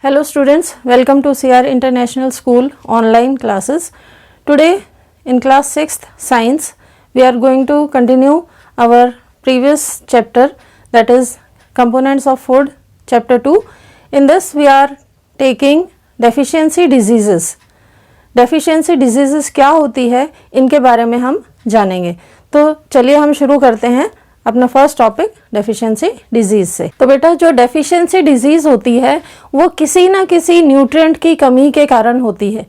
Hello students, welcome to CR International School online classes. Today in class 6th science we are going to continue our previous chapter, that is components of food, chapter 2. In this we are taking deficiency diseases. Deficiency disease क्या होती है इनके बारे में हम जानेंगे। तो चलिए हम शुरू करते हैं अपना फर्स्ट टॉपिक डेफिशिएंसी डिजीज़ से। तो बेटा जो डेफिशिएंसी डिजीज़ होती है वो किसी ना किसी न्यूट्रिएंट की कमी के कारण होती है।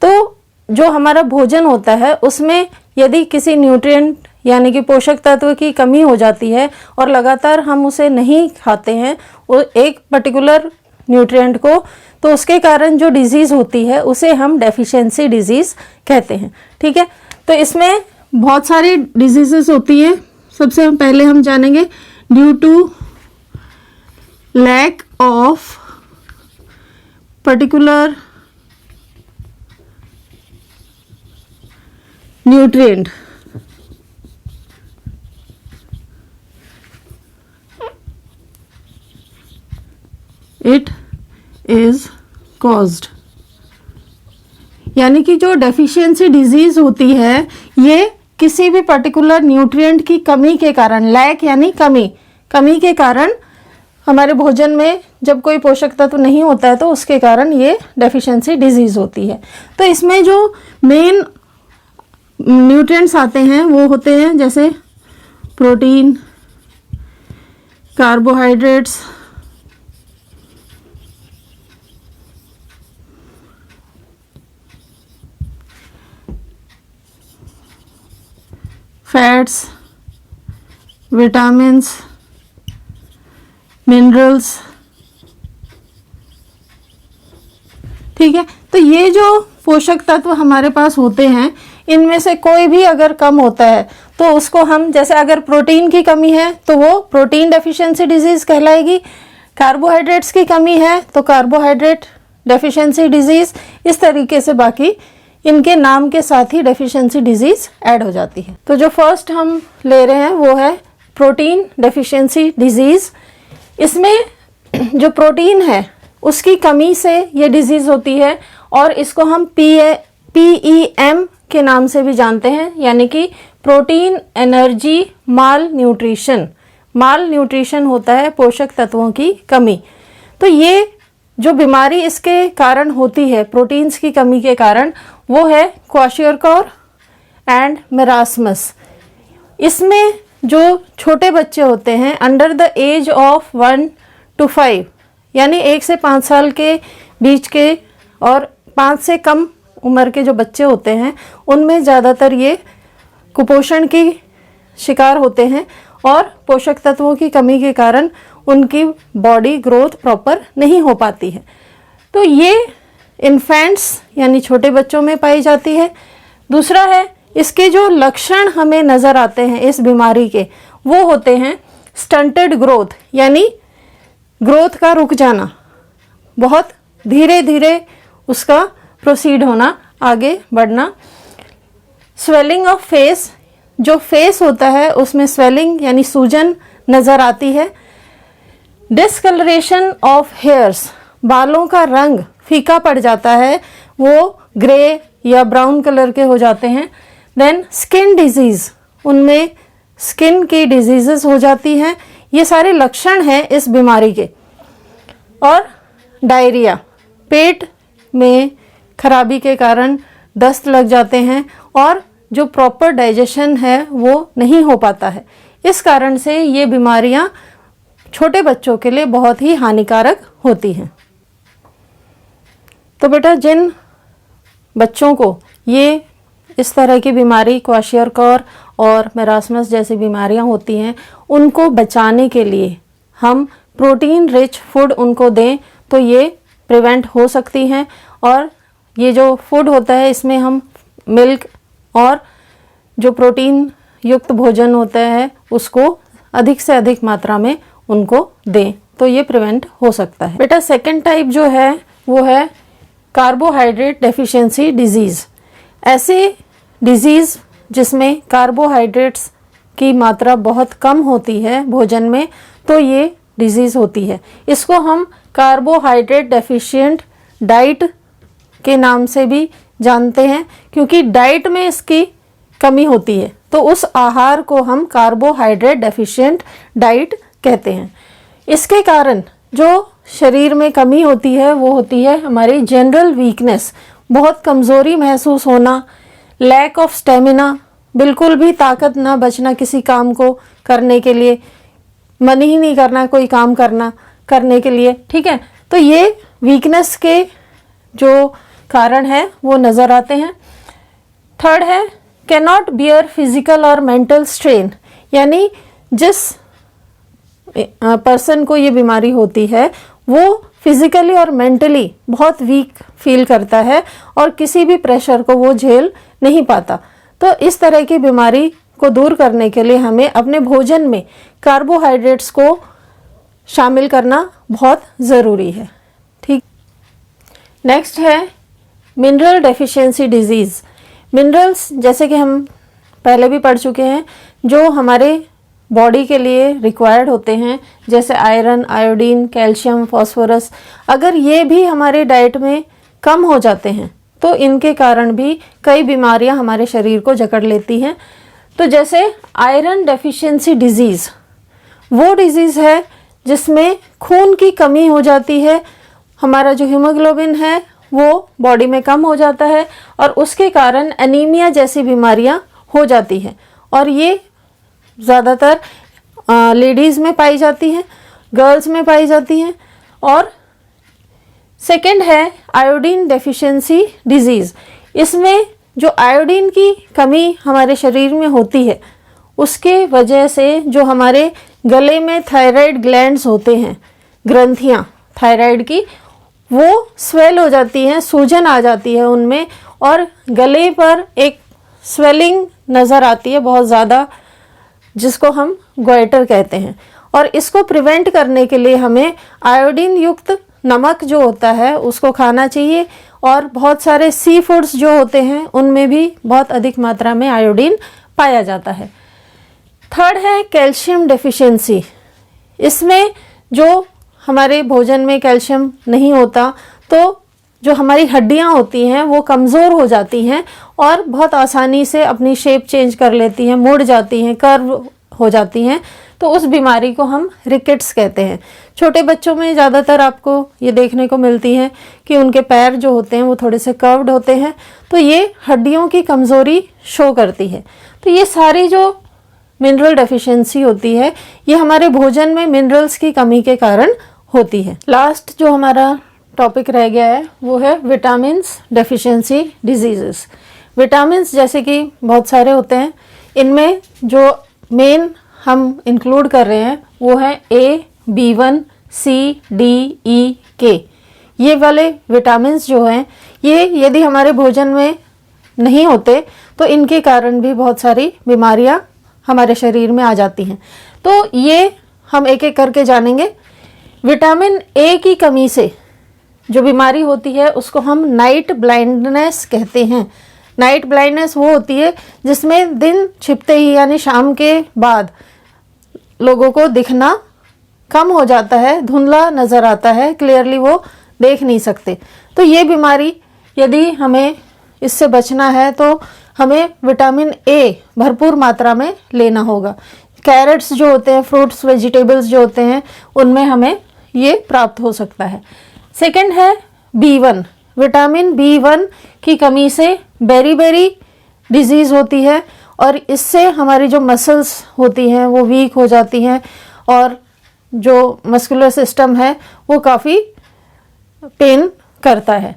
तो जो हमारा भोजन होता है उसमें यदि किसी न्यूट्रिएंट यानी कि पोषक तत्व की कमी हो जाती है और लगातार हम उसे नहीं खाते हैं वो एक पर्टिकुलर न्यूट्रिएंट को, तो उसके कारण जो डिजीज़ होती है उसे हम डेफिशिएंसी डिजीज़ कहते हैं। ठीक है, तो इसमें बहुत सारी डिजीज़ेस होती है। सबसे पहले हम जानेंगे due to lack of particular nutrient. It is caused, यानी कि जो डेफिशिएंसी डिजीज होती है ये किसी भी पर्टिकुलर न्यूट्रिएंट की कमी के कारण, लैक यानी कमी के कारण हमारे भोजन में जब कोई पोषक तत्व नहीं होता है तो उसके कारण ये डेफिशिएंसी डिजीज होती है। तो इसमें जो मेन न्यूट्रिएंट्स आते हैं वो होते हैं जैसे protein, carbohydrates, fats, vitamins, minerals. ठीक है, तो ये जो पोषक तत्व हमारे पास होते हैं इनमें से कोई भी अगर कम होता है तो उसको हम, जैसे अगर प्रोटीन की कमी है तो वो प्रोटीन डेफिशिएंसी डिजीज कहलाएगी, कार्बोहाइड्रेट्स की कमी है तो कार्बोहाइड्रेट डेफिशिएंसी डिजीज, इस तरीके से बाकी इनके नाम के साथ ही डेफिशिएंसी डिजीज ऐड हो जाती है। तो जो फर्स्ट हम ले रहे हैं वो है प्रोटीन डेफिशिएंसी डिजीज। इसमें जो प्रोटीन है उसकी कमी से ये डिजीज होती है और इसको हम PEM के नाम से भी जानते हैं, यानी कि प्रोटीन एनर्जी माल न्यूट्रिशन होता है पोषक तत्वों की कमी। तो ये जो बीमारी इसके कारण होती है प्रोटीन्स की कमी के कारण वो है क्वाशियोरकर एंड मेरास्मस। इसमें जो छोटे बच्चे होते हैं under the age of 1 to 5, यानी 1 से 5 साल के बीच के और 5 से कम उम्र के जो बच्चे होते हैं उनमें ज़्यादातर ये कुपोषण की शिकार होते हैं और पोषक तत्वों की कमी के कारण उनकी बॉडी ग्रोथ प्रॉपर नहीं हो पाती है। तो ये इन्फेंट्स यानी छोटे बच्चों में पाई जाती है। दूसरा है इसके जो लक्षण हमें नज़र आते हैं इस बीमारी के वो होते हैं स्टंटेड ग्रोथ, यानी ग्रोथ का रुक जाना, बहुत धीरे धीरे उसका प्रोसीड होना, आगे बढ़ना। स्वेलिंग ऑफ फेस, जो फेस होता है उसमें स्वेलिंग यानी सूजन नज़र आती है। डिस्कलरेशन ऑफ हेयर्स, बालों का रंग फीका पड़ जाता है, वो ग्रे या ब्राउन कलर के हो जाते हैं। देन स्किन डिजीज़, उनमें स्किन की डिजीज़ेस हो जाती हैं। ये सारे लक्षण हैं इस बीमारी के। और डायरिया, पेट में खराबी के कारण दस्त लग जाते हैं और जो प्रॉपर डाइजेशन है वो नहीं हो पाता है। इस कारण से ये बीमारियां छोटे बच्चों के लिए बहुत ही हानिकारक होती हैं। तो बेटा जिन बच्चों को ये इस तरह की बीमारी क्वाशियोरकर और मेरास्मस जैसी बीमारियां होती हैं उनको बचाने के लिए हम प्रोटीन रिच फूड उनको दें तो ये प्रिवेंट हो सकती हैं। और ये जो फूड होता है इसमें हम मिल्क और जो प्रोटीन युक्त भोजन होता है उसको अधिक से अधिक मात्रा में उनको दें तो ये प्रिवेंट हो सकता है। बेटा सेकंड टाइप जो है वो है कार्बोहाइड्रेट डेफिशिएंसी डिजीज़। ऐसे डिजीज़ जिसमें कार्बोहाइड्रेट्स की मात्रा बहुत कम होती है भोजन में तो ये डिजीज़ होती है। इसको हम कार्बोहाइड्रेट डेफिशिएंट डाइट के नाम से भी जानते हैं, क्योंकि डाइट में इसकी कमी होती है तो उस आहार को हम कार्बोहाइड्रेट डेफिशिएंट डाइट कहते हैं। इसके कारण जो शरीर में कमी होती है वो होती है हमारी जनरल वीकनेस, बहुत कमज़ोरी महसूस होना, लैक ऑफ स्टेमिना, बिल्कुल भी ताकत ना बचना किसी काम को करने के लिए, मन ही नहीं करना कोई काम करने के लिए, ठीक है। तो ये वीकनेस के जो कारण है वो नज़र आते हैं। थर्ड है कैन नॉट बियर फिजिकल और मेंटल स्ट्रेन, यानी जिस पर्सन को ये बीमारी होती है वो फिजिकली और मेंटली बहुत वीक फील करता है और किसी भी प्रेशर को वो झेल नहीं पाता। तो इस तरह की बीमारी को दूर करने के लिए हमें अपने भोजन में कार्बोहाइड्रेट्स को शामिल करना बहुत ज़रूरी है, ठीक। नेक्स्ट है मिनरल डेफिशिएंसी डिजीज़। मिनरल्स जैसे कि हम पहले भी पढ़ चुके हैं, जो हमारे बॉडी के लिए रिक्वायर्ड होते हैं, जैसे आयरन, आयोडीन, कैल्शियम, फास्फोरस, अगर ये भी हमारे डाइट में कम हो जाते हैं तो इनके कारण भी कई बीमारियां हमारे शरीर को जकड़ लेती हैं। तो जैसे आयरन डेफिशिएंसी डिजीज़ वो डिजीज़ है जिसमें खून की कमी हो जाती है, हमारा जो हीमोग्लोबिन है वो बॉडी में कम हो जाता है और उसके कारण एनीमिया जैसी बीमारियां हो जाती हैं और ये ज़्यादातर लेडीज़ में पाई जाती हैं, गर्ल्स में पाई जाती हैं। और सेकंड है आयोडीन डेफिशिएंसी डिजीज़। इसमें जो आयोडीन की कमी हमारे शरीर में होती है उसके वजह से जो हमारे गले में थायराइड ग्लैंड्स होते हैं, ग्रंथियां थायराइड की, वो स्वेल हो जाती हैं, सूजन आ जाती है उनमें और गले पर एक स्वेलिंग नज़र आती है बहुत ज़्यादा, जिसको हम गोइटर कहते हैं। और इसको प्रिवेंट करने के लिए हमें आयोडीन युक्त नमक जो होता है उसको खाना चाहिए और बहुत सारे सी फूड्स जो होते हैं उनमें भी बहुत अधिक मात्रा में आयोडीन पाया जाता है। थर्ड है कैल्शियम डेफिशिएंसी। इसमें जो हमारे भोजन में कैल्शियम नहीं होता तो जो हमारी हड्डियां होती हैं वो कमज़ोर हो जाती हैं और बहुत आसानी से अपनी शेप चेंज कर लेती हैं, मुड़ जाती हैं, कर्व हो जाती हैं। तो उस बीमारी को हम रिकेट्स कहते हैं। छोटे बच्चों में ज़्यादातर आपको ये देखने को मिलती है कि उनके पैर जो होते हैं वो थोड़े से कर्व्ड होते हैं, तो ये हड्डियों की कमज़ोरी शो करती है। तो ये सारी जो मिनरल डेफिशिएंसी होती है ये हमारे भोजन में मिनरल्स की कमी के कारण होती है। लास्ट जो हमारा टॉपिक रह गया है वो है विटामिन्स डेफिशिएंसी डिजीजेस। विटामिन्स जैसे कि बहुत सारे होते हैं, इनमें जो मेन हम इंक्लूड कर रहे हैं वो है A, B1, C, D, E, K। ये वाले विटामिन्स जो हैं ये यदि हमारे भोजन में नहीं होते तो इनके कारण भी बहुत सारी बीमारियां हमारे शरीर में आ जाती हैं। तो ये हम एक एक करके जानेंगे। विटामिन A की कमी से जो बीमारी होती है उसको हम नाइट ब्लाइंडनेस कहते हैं। नाइट ब्लाइंडनेस वो होती है जिसमें दिन छिपते ही यानी शाम के बाद लोगों को दिखना कम हो जाता है, धुंधला नज़र आता है, क्लियरली वो देख नहीं सकते। तो ये बीमारी यदि हमें इससे बचना है तो हमें विटामिन A भरपूर मात्रा में लेना होगा। कैरेट्स जो होते हैं, फ्रूट्स, वेजिटेबल्स जो होते हैं, उनमें हमें ये प्राप्त हो सकता है। सेकंड है B1। विटामिन B1 की कमी से बेरी डिजीज़ होती है और इससे हमारी जो मसल्स होती हैं वो वीक हो जाती हैं और जो मस्कुलर सिस्टम है वो काफ़ी पेन करता है।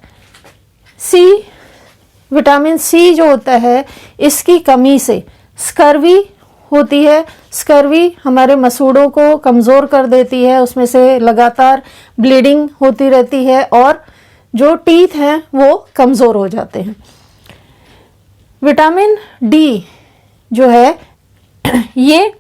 विटामिन C जो होता है इसकी कमी से स्कर्वी होती है। स्कर्वी हमारे मसूड़ों को कमज़ोर कर देती है, उसमें से लगातार ब्लीडिंग होती रहती है और जो टीथ हैं वो कमज़ोर हो जाते हैं। विटामिन D जो है ये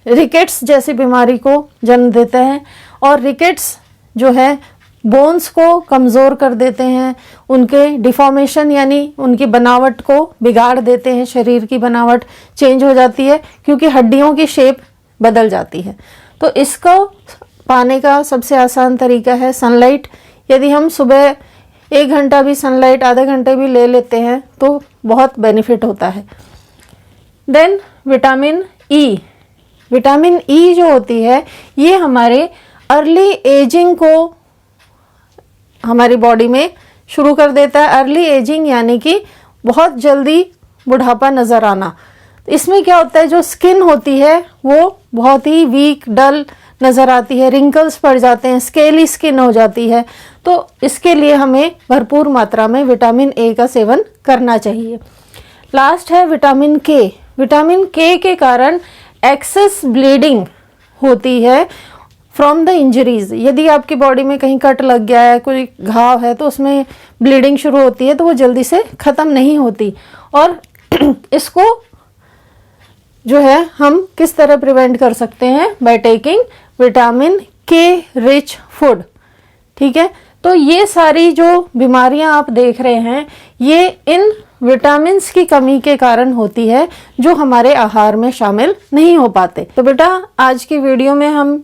रिकेट्स जैसी बीमारी को जन्म देता है और रिकेट्स जो है बोन्स को कमज़ोर कर देते हैं, उनके डिफॉर्मेशन यानी उनकी बनावट को बिगाड़ देते हैं, शरीर की बनावट चेंज हो जाती है क्योंकि हड्डियों की शेप बदल जाती है। तो इसको पाने का सबसे आसान तरीका है सनलाइट। यदि हम सुबह 1 घंटा भी सनलाइट, आधे घंटे भी ले लेते हैं तो बहुत बेनिफिट होता है। Then vitamin E. Vitamin E जो होती है ये हमारे अर्ली एजिंग को हमारी बॉडी में शुरू कर देता है। अर्ली एजिंग यानी कि बहुत जल्दी बुढ़ापा नज़र आना। इसमें क्या होता है, जो स्किन होती है वो बहुत ही वीक, डल नज़र आती है, रिंकल्स पड़ जाते हैं, स्केली स्किन हो जाती है। तो इसके लिए हमें भरपूर मात्रा में विटामिन ए का सेवन करना चाहिए। लास्ट है विटामिन के। विटामिन के कारण एक्सेस ब्लीडिंग होती है फ्रॉम द इंजरीज। यदि आपकी बॉडी में कहीं कट लग गया है, कोई घाव है, तो उसमें ब्लीडिंग शुरू होती है, तो वो जल्दी से ख़त्म नहीं होती। और इसको जो है हम किस तरह प्रिवेंट कर सकते हैं, बाय टेकिंग विटामिन के रिच फूड। ठीक है, तो ये सारी जो बीमारियां आप देख रहे हैं ये इन विटामिन्स की कमी के कारण होती है जो हमारे आहार में शामिल नहीं हो पाते। तो बेटा आज की वीडियो में हम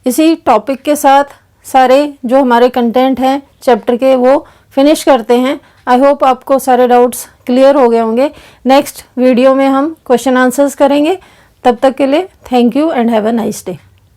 इसी टॉपिक के साथ सारे जो हमारे कंटेंट हैं चैप्टर के वो फिनिश करते हैं। आई होप आपको सारे डाउट्स क्लियर हो गए होंगे। नेक्स्ट वीडियो में हम क्वेश्चन आंसर्स करेंगे। तब तक के लिए thank you and have a nice day.